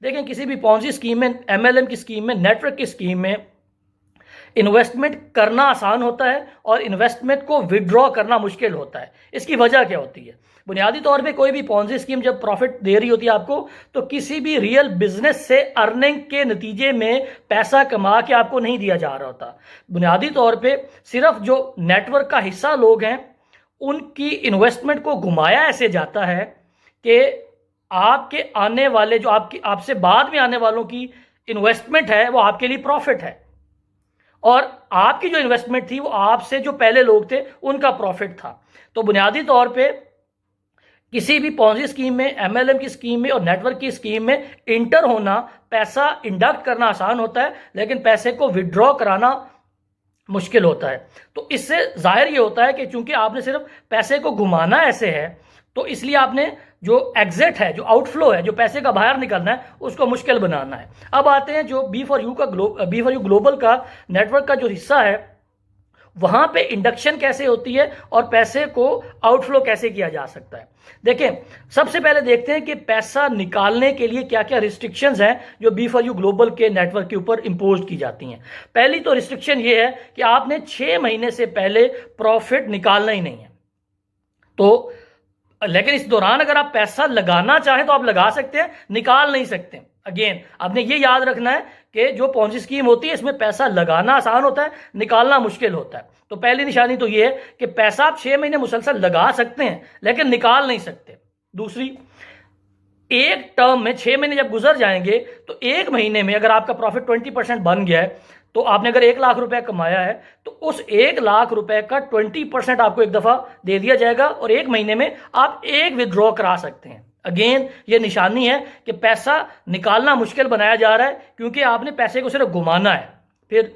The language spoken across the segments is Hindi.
देखें किसी भी पॉन्जी स्कीम में, एमएलएम की स्कीम में, नेटवर्क की स्कीम में इन्वेस्टमेंट करना आसान होता है और इन्वेस्टमेंट को विड्रॉ करना मुश्किल होता है। इसकी वजह क्या होती है? बुनियादी तौर पे कोई भी पॉन्जी स्कीम जब प्रॉफिट दे रही होती है आपको, तो किसी भी रियल बिजनेस से अर्निंग के नतीजे में पैसा कमा के आपको नहीं दिया जा रहा होता। बुनियादी तौर पे सिर्फ जो नेटवर्क का हिस्सा लोग हैं उनकी इन्वेस्टमेंट को घुमाया ऐसे जाता है कि आपके आने वाले जो आपसे बाद में आने वालों की इन्वेस्टमेंट है वो आपके लिए प्रॉफिट है, और आपकी जो इन्वेस्टमेंट थी वो आपसे जो पहले लोग थे उनका प्रॉफिट था। तो बुनियादी तौर पे किसी भी पॉन्जी स्कीम में, एमएलएम की स्कीम में और नेटवर्क की स्कीम में इंटर होना, पैसा इंडक्ट करना आसान होता है, लेकिन पैसे को विड्रॉ कराना मुश्किल होता है। तो इससे जाहिर ये होता है कि चूंकि आपने सिर्फ पैसे को घुमाना ऐसे है, तो इसलिए आपने जो एग्जिट है, जो आउटफ्लो है, जो पैसे का बाहर निकलना है, उसको मुश्किल बनाना है। अब आते हैं जो बी4यू ग्लोबल का नेटवर्क का जो हिस्सा है, वहां पे इंडक्शन कैसे होती है और पैसे को आउटफ्लो कैसे किया जा सकता है। देखें, सबसे पहले देखते हैं कि पैसा निकालने के लिए क्या क्या रिस्ट्रिक्शंस हैं जो बी4यू ग्लोबल के नेटवर्क के ऊपर इंपोज की जाती हैं। पहली तो रिस्ट्रिक्शन ये है कि आपने 6 महीने से पहले प्रॉफिट निकालना ही नहीं है। तो लेकिन इस दौरान अगर आप पैसा लगाना चाहें तो आप लगा सकते हैं, निकाल नहीं सकते। अगेन आपने ये याद रखना है कि जो पॉन्जी स्कीम होती है इसमें पैसा लगाना आसान होता है, निकालना मुश्किल होता है। तो पहली निशानी तो ये है कि पैसा आप 6 महीने मुसलसल लगा सकते हैं लेकिन निकाल नहीं सकते। दूसरी, एक टर्म में 6 महीने जब गुजर जाएंगे तो एक महीने में अगर आपका प्रॉफिट 20% बन गया है, तो आपने अगर 1 लाख रुपए कमाया है तो उस 1 लाख रुपए का 20% आपको एक दफा दे दिया जाएगा और एक महीने में आप एक विड्रॉ करा सकते हैं। अगेन ये निशानी है कि पैसा निकालना मुश्किल बनाया जा रहा है क्योंकि आपने पैसे को सिर्फ घुमाना है। फिर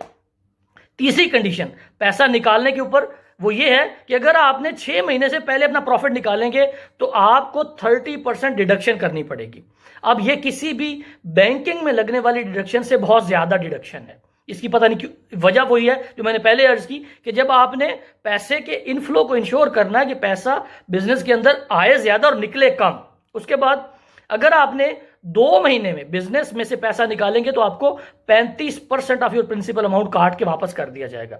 तीसरी कंडीशन पैसा निकालने के ऊपर वो ये है कि अगर आपने 6 महीने से पहले अपना प्रॉफिट निकालेंगे तो आपको 30% डिडक्शन करनी पड़ेगी। अब ये किसी भी बैंकिंग में लगने वाली डिडक्शन से बहुत ज्यादा डिडक्शन है। इसकी पता नहीं क्यों, वजह वही है जो मैंने पहले अर्ज की कि जब आपने पैसे के इनफ्लो को इंश्योर करना है कि पैसा बिजनेस के अंदर आए ज्यादा और निकले कम, उसके बाद अगर आपने 2 महीने में बिजनेस में से पैसा निकालेंगे तो आपको 35% ऑफ योर प्रिंसिपल अमाउंट काट के वापस कर दिया जाएगा।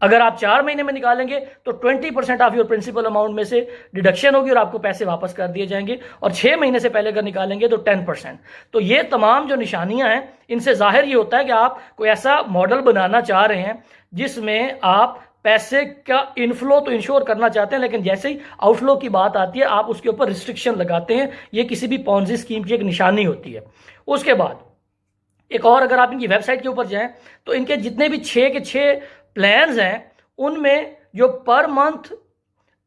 अगर आप 4 महीने में निकालेंगे तो 20% ऑफ योर प्रिंसिपल अमाउंट में से डिडक्शन होगी और आपको पैसे वापस कर दिए जाएंगे, और 6 महीने से पहले अगर निकालेंगे तो 10%। तो ये तमाम जो निशानियां हैं इनसे जाहिर ये होता है कि आप कोई ऐसा मॉडल बनाना चाह रहे हैं जिसमें आप पैसे का इनफ्लो तो इंश्योर करना चाहते हैं, लेकिन जैसे ही आउटफ्लो की बात आती है आप उसके ऊपर रिस्ट्रिक्शन लगाते हैं। ये किसी भी पॉन्जी स्कीम की एक निशानी होती है। उसके बाद एक और, अगर आप इनकी वेबसाइट के ऊपर जाएं तो इनके जितने भी 6 के 6 प्लान्स हैं उनमें जो पर मंथ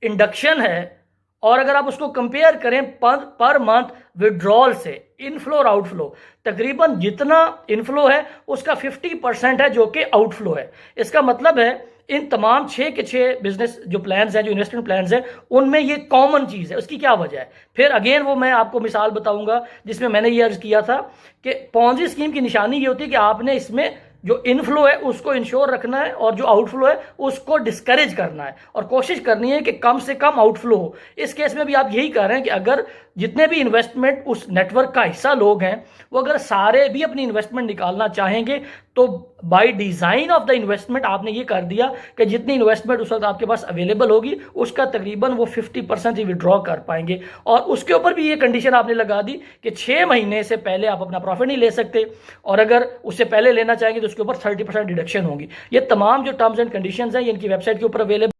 इंडक्शन है, और अगर आप उसको कंपेयर करें पर मंथ विड्रॉल से, इनफ्लो और आउटफ्लो, तकरीबन जितना इनफ्लो है उसका 50% है जो कि आउटफ्लो है। इसका मतलब है इन तमाम 6 के 6 बिजनेस जो प्लान्स हैं, जो इन्वेस्टमेंट प्लान्स हैं, उनमें ये कॉमन चीज़ है। उसकी क्या वजह है? फिर अगेन वो मैं आपको मिसाल बताऊंगा जिसमें मैंने ये अर्ज किया था कि पॉन्जी स्कीम की निशानी ये होती है कि आपने इसमें जो इनफ्लो है उसको इंश्योर रखना है और जो आउटफ्लो है उसको डिस्करेज करना है, और कोशिश करनी है कि कम से कम आउटफ्लो हो। इस केस में भी आप यही कर रहे हैं कि अगर जितने भी इन्वेस्टमेंट उस नेटवर्क का हिस्सा लोग हैं वो अगर सारे भी अपनी इन्वेस्टमेंट निकालना चाहेंगे तो by design of the investment आपने ये कर दिया कि जितनी इन्वेस्टमेंट उस वक्त आपके पास अवेलेबल होगी उसका तकरीबन वो 50% ही विड्रॉ कर पाएंगे। और उसके ऊपर भी ये कंडीशन आपने लगा दी कि 6 महीने से पहले आप अपना प्रॉफिट नहीं ले सकते, और अगर उससे पहले लेना चाहेंगे तो उसके ऊपर 30% डिडक्शन होगी। ये तमाम जो टर्म्स एंड कंडीशंस हैं ये इनकी वेबसाइट के ऊपर अवेलेबल